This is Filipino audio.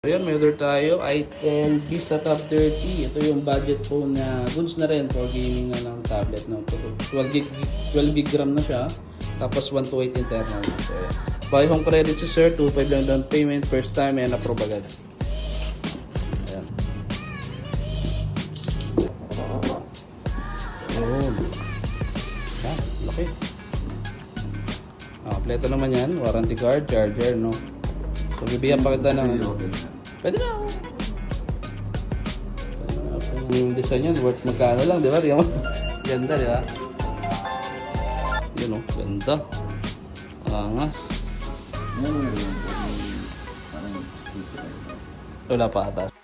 Ayan, may order tayo. ITEL Vista Tab 30. Ito yung budget phone na goods na rin for gaming na ng tablet. No? 12 gig RAM na siya. Tapos 128 internal. So, ayan. Buy home credit si sir. 2.5 lang down payment. First time and approve agad. Ayan. Ayan. Ayan, laki. Kompleto naman yan. Warranty card, charger, no? So, bibigyan pa kita ng... Pwede na ako. Yung design yan, worth magkano lang, di ba? Ganda, di ba? Yun o, ganda. Angas. Wala pa atas.